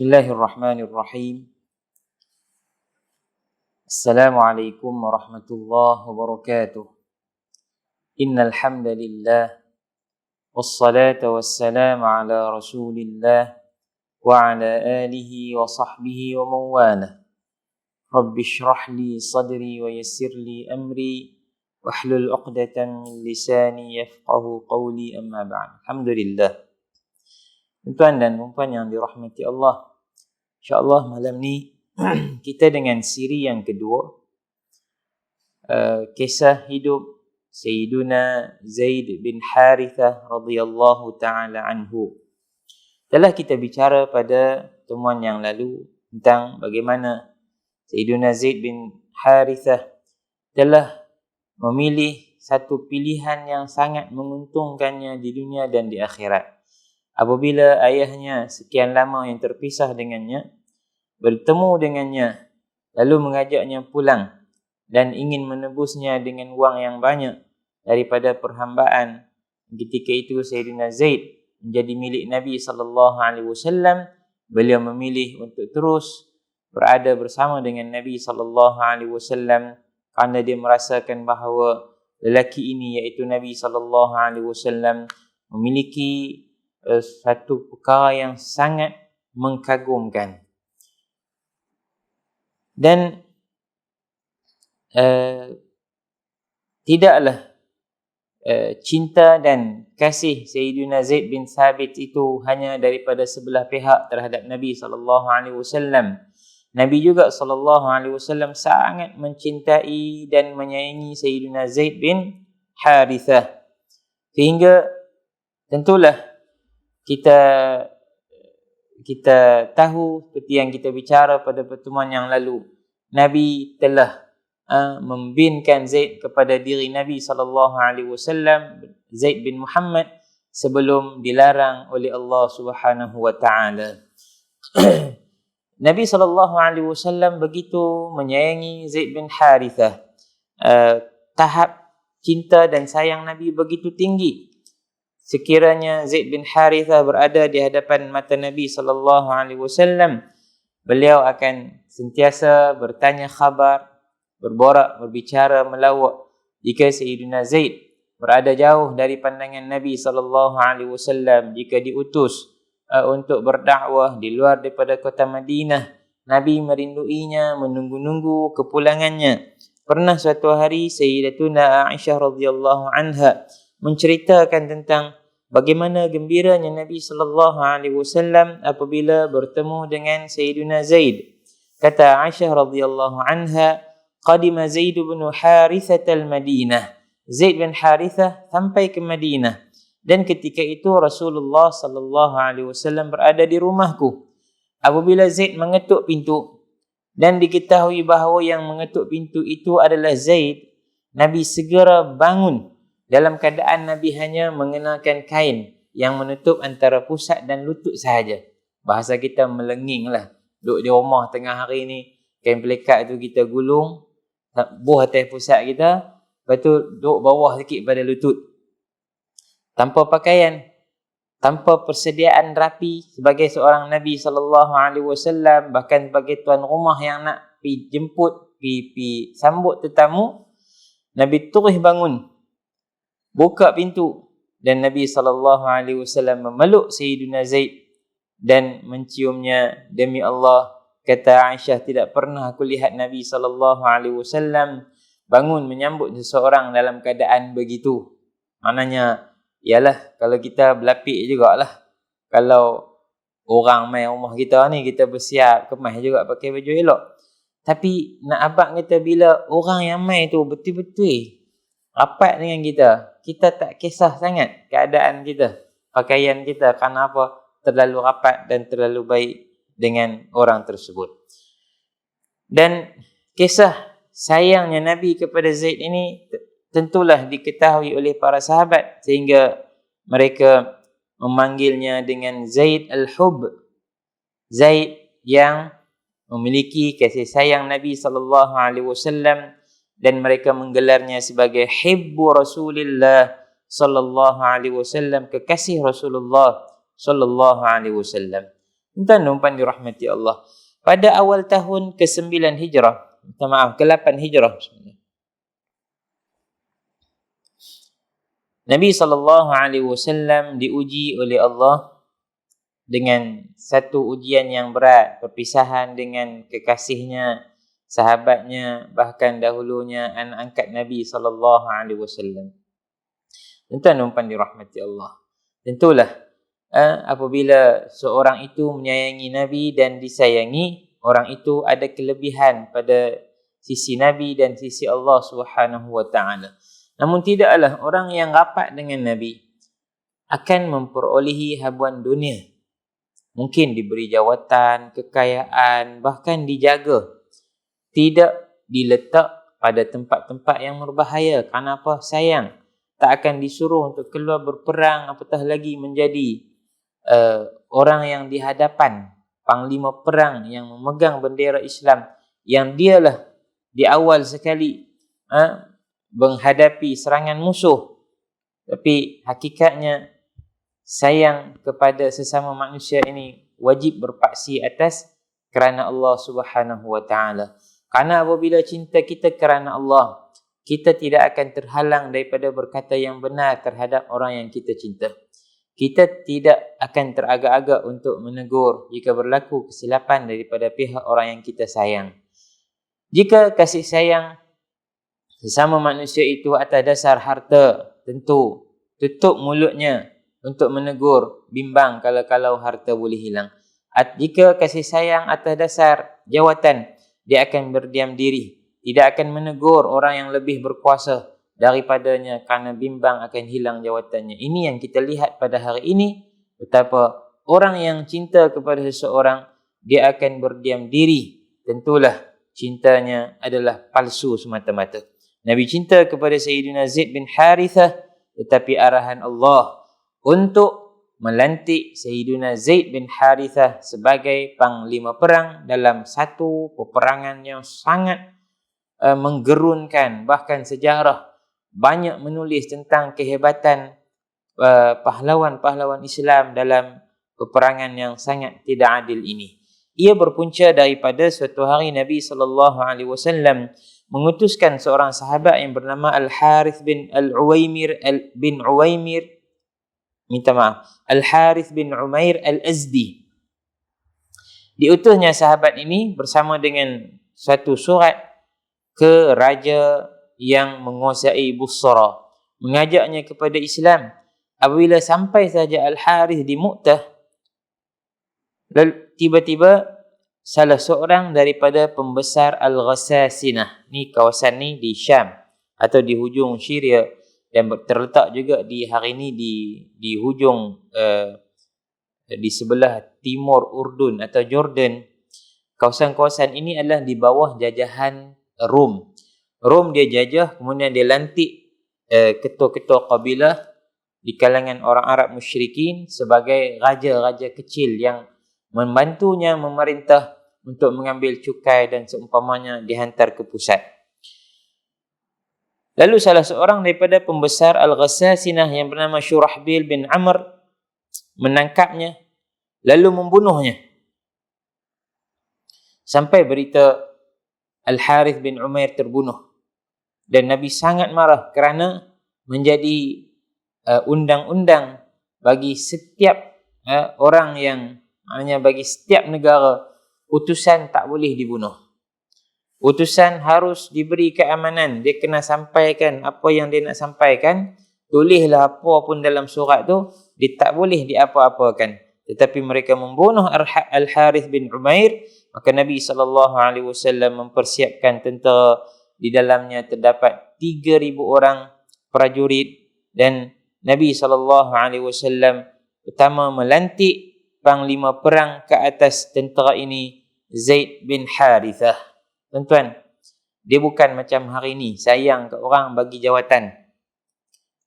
Bismillahirrahmanirrahim. Assalamualaikum warahmatullahi wabarakatuh. Innal hamdalillah wassalatu wassalamu ala Rasulillah wa ala alihi wa sahbihi wa man walah. Rabbi shrah li sadri wa yassir li amri wahlul 'uqdatam min lisani yafqahu qawli, amma ba'd. Alhamdulillah. Tuan dan puan yang dirahmati Allah, insya-Allah malam ni kita dengan siri yang kedua, kisah hidup Sayyiduna Zaid bin Harithah radhiyallahu taala anhu. Telah kita bicara pada pertemuan yang lalu tentang bagaimana Sayyiduna Zaid bin Harithah telah memilih satu pilihan yang sangat menguntungkannya di dunia dan di akhirat. Apabila ayahnya sekian lama yang terpisah dengannya, bertemu dengannya, lalu mengajaknya pulang dan ingin menebusnya dengan wang yang banyak daripada perhambaan. Ketika itu Sayyidina Zaid menjadi milik Nabi SAW. Beliau memilih untuk terus berada bersama dengan Nabi SAW kerana dia merasakan bahawa lelaki ini, iaitu Nabi SAW, memiliki satu perkara yang sangat mengagumkan. Dan tidaklah cinta dan kasih Sayyidina Zaid bin Thabit itu hanya daripada sebelah pihak terhadap Nabi SAW. Nabi juga SAW sangat mencintai dan menyayangi Sayyidina Zaid bin Harithah. Sehingga tentulah kita tahu, seperti yang kita bicara pada pertemuan yang lalu, Nabi telah membinkan Zaid kepada diri Nabi SAW, Zaid bin Muhammad, sebelum dilarang oleh Allah Subhanahu wa taala. Nabi SAW begitu menyayangi Zaid bin Harithah. Tahap cinta dan sayang Nabi begitu tinggi. Sekiranya Zaid bin Harithah berada di hadapan mata Nabi SAW, beliau akan sentiasa bertanya khabar, berborak, berbicara, melawak. Jika Sayyidina Zaid berada jauh dari pandangan Nabi SAW, jika diutus untuk berdakwah di luar daripada kota Madinah, Nabi merinduinya, menunggu-nunggu kepulangannya. Pernah suatu hari Sayyidatuna Aisyah radhiyallahu anha menceritakan tentang bagaimana gembiranya Nabi SAW apabila bertemu dengan Sayyidina Zaid. Kata Aisyah radhiyallahu anha, qadima Zaid bin Harithah al-Madinah. Zaid bin Harithah sampai ke Madinah, dan ketika itu Rasulullah SAW berada di rumahku. Apabila Zaid mengetuk pintu dan diketahui bahawa yang mengetuk pintu itu adalah Zaid, Nabi segera bangun dalam keadaan Nabi hanya mengenakan kain yang menutup antara pusat dan lutut sahaja. Bahasa kita melenging lah. Duduk di rumah tengah hari ni, kain pelikat tu kita gulung, buh atas pusat kita, lepas tu duduk bawah sikit pada lutut. Tanpa pakaian, tanpa persediaan rapi sebagai seorang Nabi SAW, bahkan sebagai tuan rumah yang nak pergi jemput, pergi sambut tetamu, Nabi terus bangun, buka pintu, dan Nabi SAW memeluk Sayyidina Zaid dan menciumnya. Demi Allah, kata Aisyah, tidak pernah aku lihat Nabi SAW bangun menyambut seseorang dalam keadaan begitu. Maknanya, ialah kalau kita berlapik jugalah. Kalau orang main rumah kita ni, kita bersiap, kemas juga pakai baju elok. Tapi nak abang kata, bila orang yang main tu betul-betul rapat dengan kita, kita tak kisah sangat keadaan kita, pakaian kita, kerana apa? Terlalu rapat dan terlalu baik dengan orang tersebut. Dan kisah sayangnya Nabi kepada Zaid ini tentulah diketahui oleh para sahabat, sehingga mereka memanggilnya dengan Zaid al-Hub, Zaid yang memiliki kasih sayang Nabi SAW, dan mereka menggelarnya sebagai Hibbu Rasulillah sallallahu alaihi wasallam, kekasih Rasulullah sallallahu alaihi wasallam. Tuan umpan dirahmati Allah. Pada awal tahun ke-9 Hijrah, ke-8 Hijrah, Nabi SAW diuji oleh Allah dengan satu ujian yang berat, perpisahan dengan kekasihnya, sahabatnya, bahkan dahulunya anak angkat Nabi SAW. Tuan umpan dirahmati Allah. Tentulah apabila seorang itu menyayangi Nabi dan disayangi, orang itu ada kelebihan pada sisi Nabi dan sisi Allah Subhanahu wa taala. Namun tidaklah orang yang rapat dengan Nabi akan memperolehi habuan dunia. Mungkin diberi jawatan, kekayaan, bahkan dijaga. Tidak diletak pada tempat-tempat yang berbahaya. Kerana apa? Sayang. Tak akan disuruh untuk keluar berperang, apatah lagi menjadi orang yang di hadapan panglima perang yang memegang bendera Islam, yang dialah di awal sekali menghadapi serangan musuh. Tapi hakikatnya sayang kepada sesama manusia ini wajib berpaksi atas kerana Allah Subhanahu wa taala. Kerana apabila cinta kita kerana Allah, kita tidak akan terhalang daripada berkata yang benar terhadap orang yang kita cinta. Kita tidak akan teragak-agak untuk menegur jika berlaku kesilapan daripada pihak orang yang kita sayang. Jika kasih sayang sesama manusia itu atas dasar harta, tentu tutup mulutnya untuk menegur, bimbang kalau harta boleh hilang. Jika kasih sayang atas dasar jawatan, dia akan berdiam diri, tidak akan menegur orang yang lebih berkuasa daripadanya kerana bimbang akan hilang jawatannya. Ini yang kita lihat pada hari ini, betapa orang yang cinta kepada seseorang, dia akan berdiam diri. Tentulah cintanya adalah palsu semata-mata. Nabi cinta kepada Sayyidina Zaid bin Harithah, tetapi arahan Allah untuk melantik Sayyidina Zaid bin Harithah sebagai panglima perang dalam satu peperangan yang sangat menggerunkan. Bahkan sejarah banyak menulis tentang kehebatan pahlawan-pahlawan Islam dalam peperangan yang sangat tidak adil ini. Ia berpunca daripada suatu hari Nabi SAW mengutuskan seorang sahabat yang bernama Al-Harith bin Al-Uwaimir Al-Harith bin Umair Al-Azdi. Diutusnya sahabat ini bersama dengan suatu surat ke raja yang menguasai Busra, mengajaknya kepada Islam. Apabila sampai saja Al-Harith di Mu'tah, lalu tiba-tiba salah seorang daripada pembesar Al-Ghasasinah, ni kawasan ni di Syam atau di hujung Syria, dan terletak juga di hari ini di hujung di sebelah timur Urdun atau Jordan. Kawasan-kawasan ini adalah di bawah jajahan Rom. Rom dia jajah, kemudian dia lantik ketua-ketua kabilah di kalangan orang Arab musyrikin sebagai raja-raja kecil yang membantunya memerintah untuk mengambil cukai dan seumpamanya dihantar ke pusat. Lalu salah seorang daripada pembesar Al-Ghasasinah yang bernama Shurahbil bin Amr menangkapnya lalu membunuhnya. Sampai berita Al-Harith bin Umair terbunuh. Dan Nabi sangat marah kerana menjadi undang-undang bagi setiap orang yang, maknanya bagi setiap negara, utusan tak boleh dibunuh. Utusan harus diberi keamanan. Dia kena sampaikan apa yang dia nak sampaikan. Tulislah apa pun dalam surat tu, dia tak boleh diapa-apakan. Tetapi mereka membunuh Al-Harith bin Umair, maka Nabi SAW mempersiapkan tentera. Di dalamnya terdapat 3,000 orang prajurit, dan Nabi SAW pertama melantik panglima perang ke atas tentera ini, Zaid bin Harithah. Tuan-tuan, dia bukan macam hari ni sayang ke orang bagi jawatan.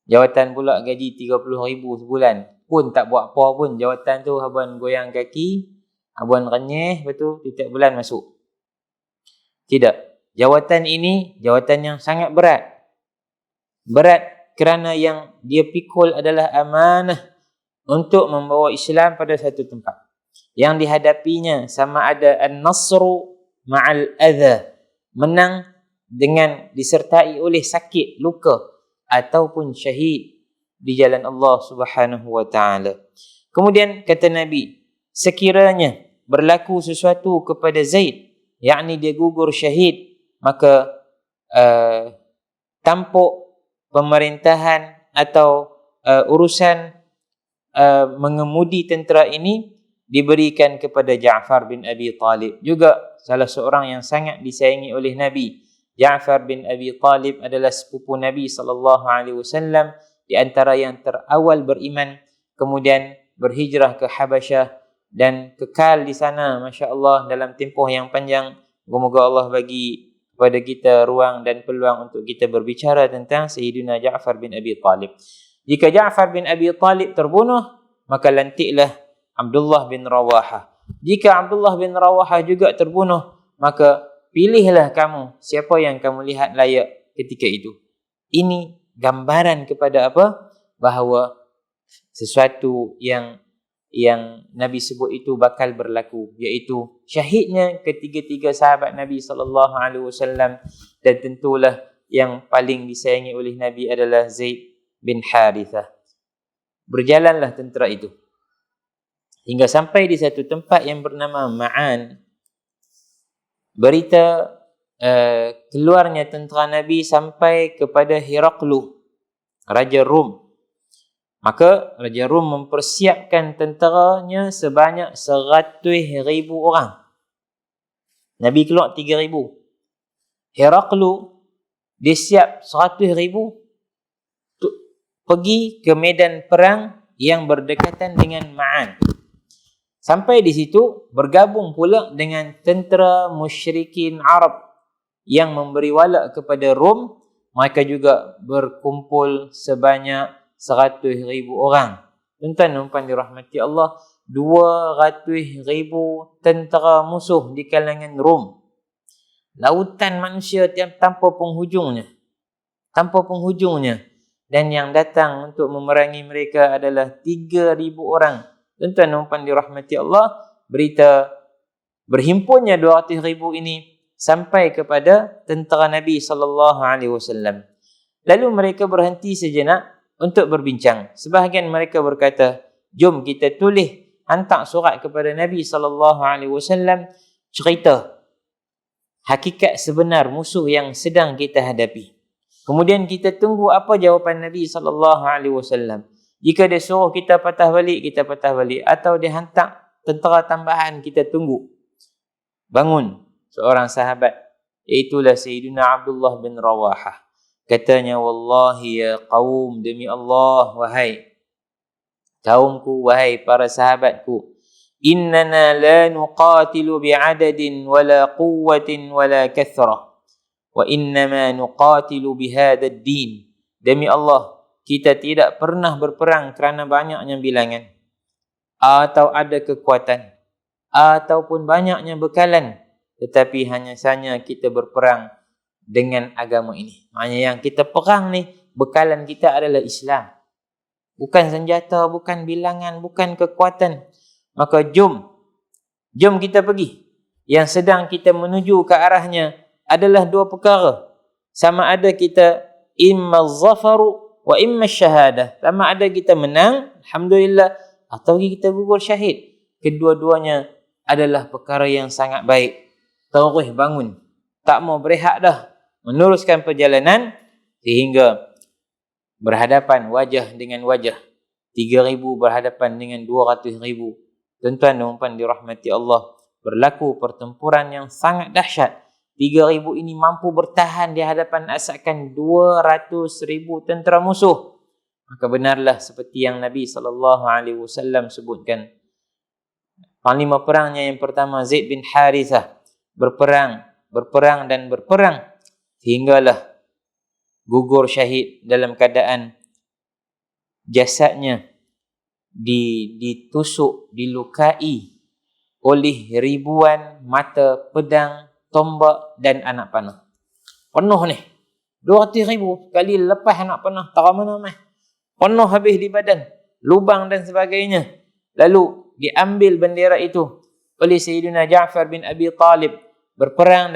Jawatan pula gaji 30,000 sebulan. Pun tak buat apa pun. Jawatan tu habuan goyang kaki, habuan renyeh, betul, tiap bulan masuk. Tidak. Jawatan ini jawatan yang sangat berat. Berat kerana yang dia pikul adalah amanah untuk membawa Islam pada satu tempat. yang dihadapinya sama ada an-nasru ma'al adha, menang dengan disertai oleh sakit, luka, ataupun syahid di jalan Allah Subhanahu wa taala. Kemudian kata Nabi, sekiranya berlaku sesuatu kepada Zaid, yakni dia gugur syahid, maka tampuk pemerintahan atau urusan mengemudi tentera ini diberikan kepada Ja'far bin Abi Talib, juga salah seorang yang sangat disayangi oleh Nabi. Ja'far bin Abi Talib adalah sepupu Nabi SAW, di antara yang terawal beriman, kemudian berhijrah ke Habasyah dan kekal di sana, Masya Allah, dalam tempoh yang panjang. Semoga Allah bagi kepada kita ruang dan peluang untuk kita berbicara tentang Sayyidina Ja'far bin Abi Talib. Jika Ja'far bin Abi Talib terbunuh, maka lantiklah Abdullah bin Rawahah. Jika Abdullah bin Rawahah juga terbunuh, maka pilihlah kamu siapa yang kamu lihat layak ketika itu. Ini gambaran kepada apa? Bahawa sesuatu yang Nabi sebut itu bakal berlaku, iaitu syahidnya ketiga-tiga sahabat Nabi SAW, dan tentulah yang paling disayangi oleh Nabi adalah Zaid bin Harithah. Berjalanlah tentera itu hingga sampai di satu tempat yang bernama Ma'an. Berita keluarnya tentera Nabi sampai kepada Heraklu, Raja Rom. Maka Raja Rom mempersiapkan tenteranya sebanyak 100,000 orang. Nabi keluar 3,000. Heraklu dia siap 100,000 untuk pergi ke medan perang yang berdekatan dengan Ma'an. Sampai di situ bergabung pula dengan tentera musyrikin Arab yang memberi wala kepada Rom. Mereka juga berkumpul sebanyak 100,000 orang. Tuan-tuan dan puan dirahmati Allah, 200,000 tentera musuh di kalangan Rom. Lautan manusia tanpa penghujungnya. Tanpa penghujungnya. Dan yang datang untuk memerangi mereka adalah 3,000 orang. Tuan-tuan dan puan dirahmati Allah, berita berhimpunnya 200,000 ini sampai kepada tentera Nabi SAW. Lalu mereka berhenti sejenak untuk berbincang. Sebahagian mereka berkata, jom kita tulis, hantar surat kepada Nabi SAW, cerita hakikat sebenar musuh yang sedang kita hadapi. Kemudian kita tunggu apa jawapan Nabi SAW. Jika dia suruh kita patah balik, kita patah balik. Atau dia hantar tentera tambahan, kita tunggu. Bangun seorang sahabat, iaitulah Sayyidina Abdullah bin Rawahah. Katanya, wallahi ya qaum, demi Allah, wahai kaumku, wahai para sahabatku, innana la nuqatilu bi'adadin wala quwwatin wala kathrah, wa innama nuqatilu bihadha ad-din. Demi Allah, kita tidak pernah berperang kerana banyaknya bilangan, atau ada kekuatan, ataupun banyaknya bekalan, tetapi hanya saja kita berperang dengan agama ini. Maknanya yang kita perang ni, bekalan kita adalah Islam. Bukan senjata, bukan bilangan, bukan kekuatan. Maka jom kita pergi. Yang sedang kita menuju ke arahnya adalah dua perkara. Sama ada kita imma zafaru wa imma syahadah. Sama ada kita menang, alhamdulillah, atau kita gugur syahid. Kedua-duanya adalah perkara yang sangat baik. Terus bangun. Tak mau berehat dah. Meneruskan perjalanan sehingga berhadapan wajah dengan wajah. 3,000 berhadapan dengan 200,000. Tuan-tuan dan puan dirahmati Allah, berlaku pertempuran yang sangat dahsyat. 3,000 ini mampu bertahan di hadapan asakan 200,000 tentera musuh. Maka benarlah seperti yang Nabi SAW sebutkan. Panglima perangnya yang pertama, Zaid bin Harithah, berperang dan berperang hinggalah gugur syahid dalam keadaan jasadnya ditusuk, dilukai oleh ribuan mata pedang, tombak dan anak panah. Penuh ni. 200,000 kali lepas anak panah, tak mana mah. Penuh habis di badan, lubang dan sebagainya. Lalu diambil bendera itu oleh Sayyidina Ja'far bin Abi Talib, berperang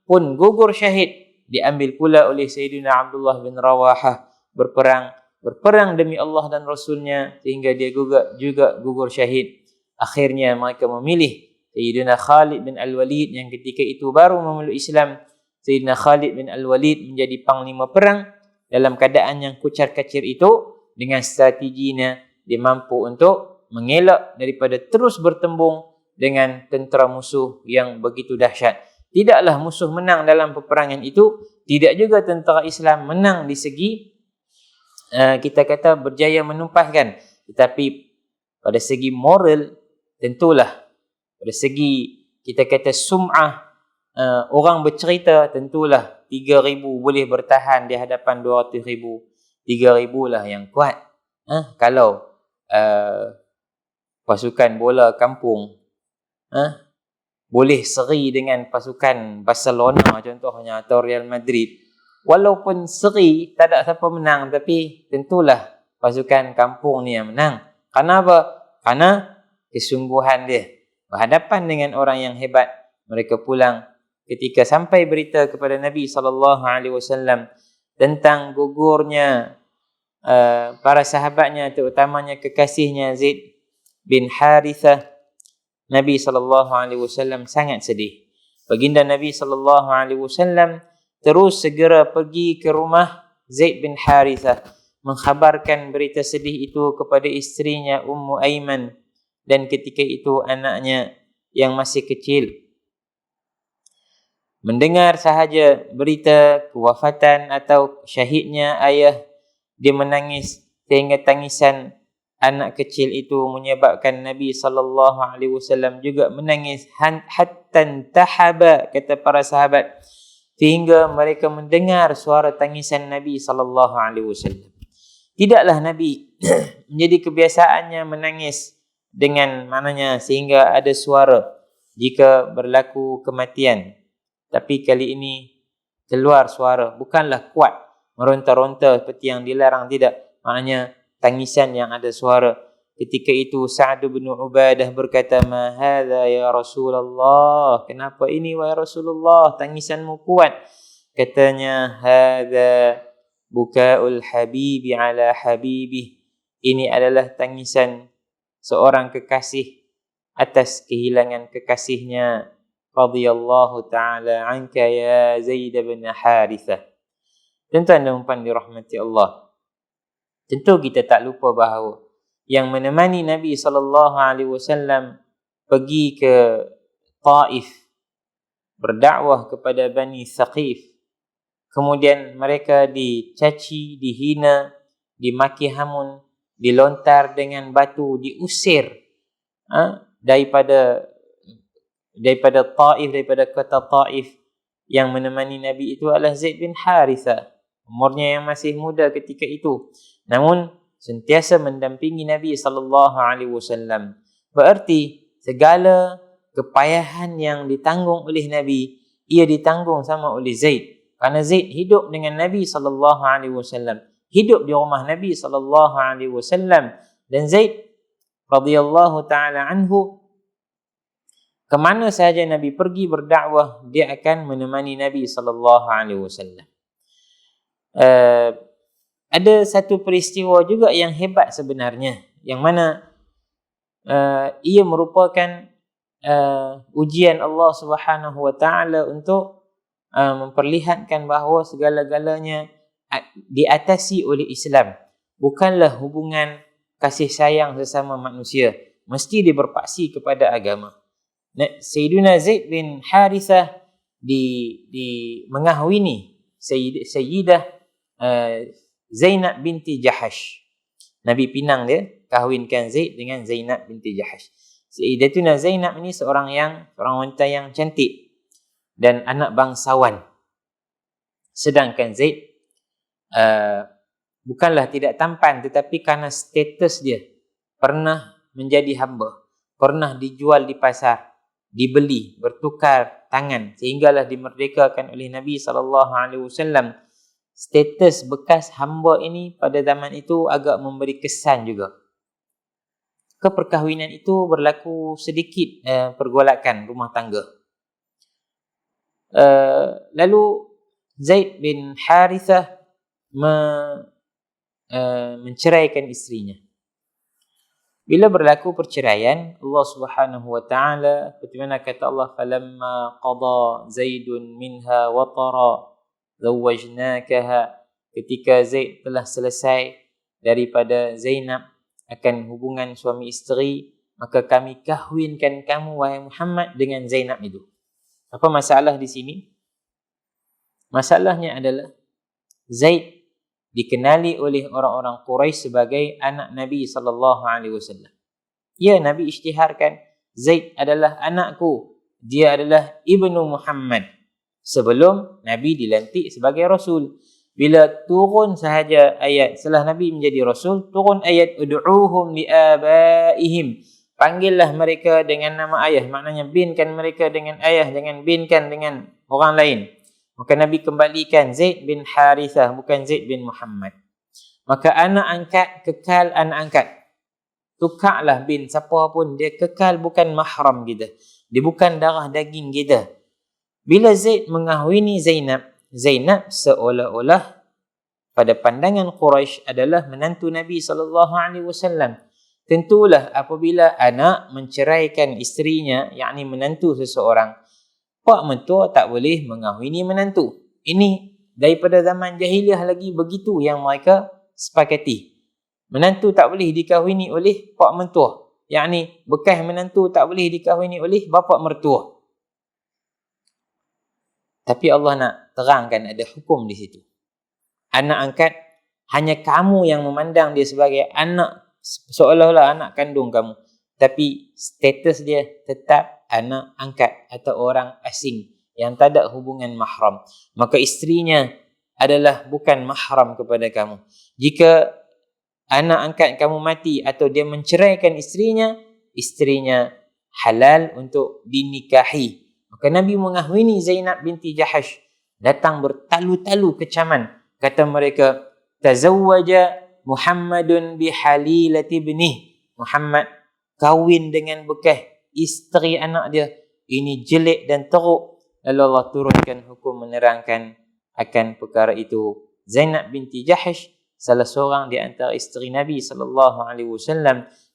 pun gugur syahid. Diambil pula oleh Sayyidina Abdullah bin Rawahah, berperang demi Allah dan Rasulnya, sehingga dia juga gugur syahid. Akhirnya mereka memilih Sayyidina Khalid bin Al-Walid yang ketika itu baru memeluk Islam. Sayyidina Khalid bin Al-Walid menjadi panglima perang. Dalam keadaan yang kucar-kacir itu, dengan strateginya dia mampu untuk mengelak daripada terus bertembung dengan tentera musuh yang begitu dahsyat. Tidaklah musuh menang dalam peperangan itu, tidak juga tentera Islam menang di segi kita kata berjaya menumpahkan, tetapi pada segi moral tentulah, pada segi kita kata sum'ah, orang bercerita, tentulah 3,000 boleh bertahan di hadapan 200,000. 3,000 lah yang kuat. Kalau pasukan bola kampung boleh seri dengan pasukan Barcelona contohnya, atau Real Madrid, walaupun seri tak ada siapa menang, tapi tentulah pasukan kampung ni yang menang. Kerana apa? Kerana kesungguhan dia berhadapan dengan orang yang hebat. Mereka pulang ketika sampai berita kepada Nabi SAW tentang gugurnya para sahabatnya, terutamanya kekasihnya Zaid bin Harithah, Nabi SAW sangat sedih. Baginda Nabi SAW terus segera pergi ke rumah Zaid bin Harithah, mengkhabarkan berita sedih itu kepada isterinya Ummu Aiman, dan ketika itu anaknya yang masih kecil. Mendengar sahaja berita kewafatan atau syahidnya ayah, dia menangis sehingga tangisan anak kecil itu menyebabkan Nabi SAW juga menangis hatta tahaba, kata para sahabat, sehingga mereka mendengar suara tangisan Nabi SAW. Tidaklah Nabi menjadi kebiasaannya menangis dengan maknanya sehingga ada suara jika berlaku kematian, tapi kali ini keluar suara, bukanlah kuat meronta-ronta seperti yang dilarang, tidak, maknanya tangisan yang ada suara. Ketika itu Sa'ad bin Ubadah berkata, "Ma hadza ya Rasulullah?" Kenapa ini wahai Rasulullah, tangisanmu kuat? Katanya, "Hadza bukaul habibi ala habibih." Ini adalah tangisan seorang kekasih atas kehilangan kekasihnya. Radhiyallahu ta'ala anka ya Zaid bin Harithah. Tuan-tuan dan puan dirahmati Allah, tentu kita tak lupa bahawa yang menemani Nabi SAW pergi ke Taif berdakwah kepada Bani Thaqif, kemudian mereka dicaci, dihina, dimaki hamun, dilontar dengan batu, diusir daripada Taif, daripada kota Taif. Yang menemani Nabi itu adalah Zaid bin Harithah, umurnya yang masih muda ketika itu, namun sentiasa mendampingi Nabi SAW. Berarti segala kepayahan yang ditanggung oleh Nabi, ia ditanggung sama oleh Zaid. Kerana Zaid hidup dengan Nabi SAW, hidup di rumah Nabi SAW, dan Zaid radhiyallahu ta'ala anhu, kemana sahaja Nabi pergi berdakwah, dia akan menemani Nabi SAW. Ada satu peristiwa juga yang hebat sebenarnya, yang mana ia merupakan ujian Allah Subhanahu Wa Taala untuk memperlihatkan bahawa segala-galanya diatasi oleh Islam. Bukanlah hubungan kasih sayang sesama manusia, mesti diberpaksi kepada agama. Sayyidina Zaid bin Harithah di mengahwini Sayyidah Zainab binti Jahash. Nabi pinang dia, kahwinkan Zaid dengan Zainab binti Jahash. Sayyidatuna Zainab ini seorang wanita yang cantik dan anak bangsawan. Sedangkan Zaid bukanlah tidak tampan, tetapi karena status dia pernah menjadi hamba, pernah dijual di pasar, dibeli, bertukar tangan, sehinggalah dimerdekakan oleh Nabi SAW. Status bekas hamba ini pada zaman itu agak memberi kesan juga. keperkahwinan itu berlaku sedikit pergolakan rumah tangga. Lalu Zaid bin Harithah menceraikan istrinya. Bila berlaku perceraian, Allah Subhanahu wa taala bagaimana kata Allah, falamma qada Zaidun minha watara zawwajnakaha, ketika Zaid telah selesai daripada Zainab akan hubungan suami isteri, maka kami kahwinkan kamu wahai Muhammad dengan Zainab itu. Apa masalah di sini? Masalahnya adalah Zaid dikenali oleh orang-orang Quraisy sebagai anak Nabi SAW. Ya, Nabi isytiharkan Zaid adalah anakku, dia adalah ibnu Muhammad, sebelum Nabi dilantik sebagai Rasul. Bila turun sahaja ayat setelah Nabi menjadi Rasul, turun ayat ud'uhum liabaihim, panggillah mereka dengan nama ayah, maknanya binkan mereka dengan ayah, jangan binkan dengan orang lain. Maka Nabi kembalikan Zaid bin Harithah, bukan Zaid bin Muhammad. Maka anak angkat kekal anak angkat. Tukarlah bin siapa pun, dia kekal, bukan mahram kita. Dia bukan darah daging kita. Bila Zaid mengahwini Zainab, Zainab seolah-olah pada pandangan Quraisy adalah menantu Nabi SAW. Tentulah apabila anak menceraikan isterinya, yakni menantu seseorang, pak mentua tak boleh mengahwini menantu. Ini daripada zaman jahiliah lagi begitu yang mereka sepakati. Menantu tak boleh dikahwini oleh pak mentua. Yakni bekas menantu tak boleh dikahwini oleh bapa mertua. Tapi Allah nak terangkan ada hukum di situ. Anak angkat, hanya kamu yang memandang dia sebagai anak, seolah-olah anak kandung kamu. Tapi status dia tetap anak angkat atau orang asing yang tak ada hubungan mahram. Maka isterinya adalah bukan mahram kepada kamu. Jika anak angkat kamu mati atau dia menceraikan isterinya halal untuk dinikahi. Maka Nabi mengahwini Zainab binti Jahash. Datang bertalu-talu kecaman. Kata mereka, tazawwaja Muhammadun bihalilati ibnih. Muhammad kahwin dengan bekas isteri anak dia. Ini jelek dan teruk. Lalu Allah turunkan hukum menerangkan akan perkara itu. Zainab binti Jahash, salah seorang di antara isteri Nabi SAW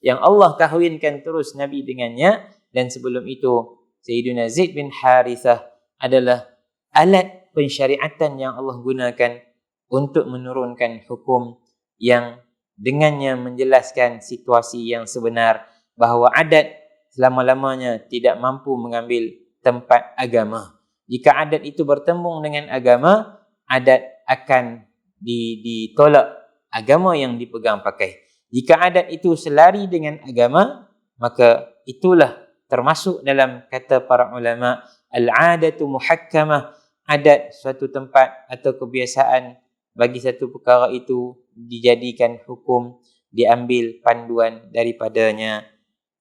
yang Allah kahwinkan terus Nabi dengannya. Dan sebelum itu Sayyidina Zaid bin Harithah adalah alat pensyariatan yang Allah gunakan untuk menurunkan hukum yang dengannya menjelaskan situasi yang sebenar, bahawa adat selama-lamanya tidak mampu mengambil tempat agama. Jika adat itu bertembung dengan agama, adat akan ditolak agama yang dipegang pakai. Jika adat itu selari dengan agama, maka itulah termasuk dalam kata para ulama, al-adatu muhakkamah. Adat suatu tempat atau kebiasaan bagi satu perkara itu dijadikan hukum, diambil panduan daripadanya.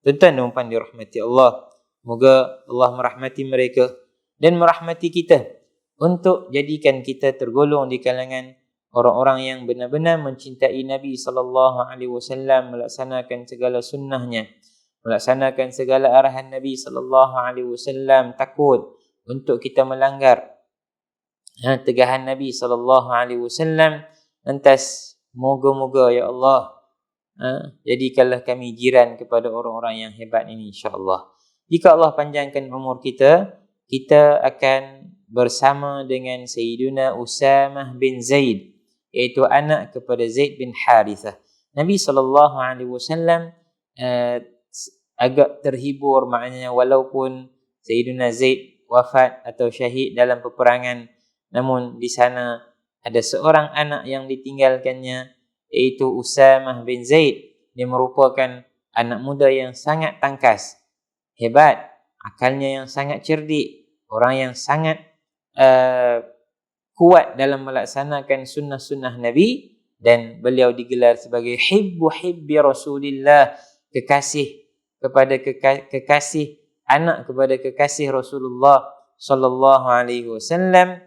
Tuan-tuan dan puan dirahmati Allah, moga Allah merahmati mereka dan merahmati kita untuk jadikan kita tergolong di kalangan orang-orang yang benar-benar mencintai Nabi SAW, melaksanakan segala sunnahnya, melaksanakan segala arahan Nabi SAW, takut untuk kita melanggar tegahan Nabi SAW. Lantas moga-moga ya Allah, jadikanlah kami jiran kepada orang-orang yang hebat ini, insya-Allah. Jika Allah panjangkan umur kita, kita akan bersama dengan Sayyiduna Usamah bin Zaid, iaitu anak kepada Zaid bin Harithah. Nabi SAW agak terhibur, maknanya walaupun Sayyiduna Zaid wafat atau syahid dalam peperangan, namun di sana ada seorang anak yang ditinggalkannya, iaitu Usamah bin Zaid. Dia merupakan anak muda yang sangat tangkas, hebat, akalnya yang sangat cerdik, orang yang sangat kuat dalam melaksanakan sunnah-sunnah Nabi, dan beliau digelar sebagai hibbi Rasulillah, kekasih kepada kekasih, anak kepada kekasih Rasulullah sallallahu alaihi wasallam.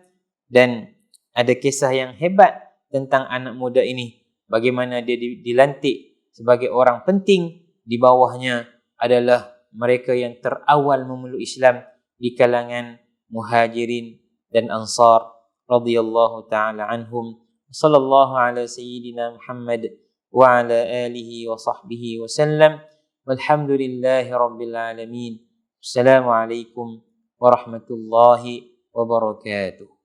Dan ada kisah yang hebat tentang anak muda ini, bagaimana dia dilantik sebagai orang penting di bawahnya adalah mereka yang terawal memeluk Islam di kalangan Muhajirin dan Ansar radhiyallahu taala anhum. Sallallahu ala sayyidina Muhammad wa ala alihi wa sahbihi wasallam. Walhamdulillahi rabbil alamin. Assalamualaikum warahmatullahi wabarakatuh.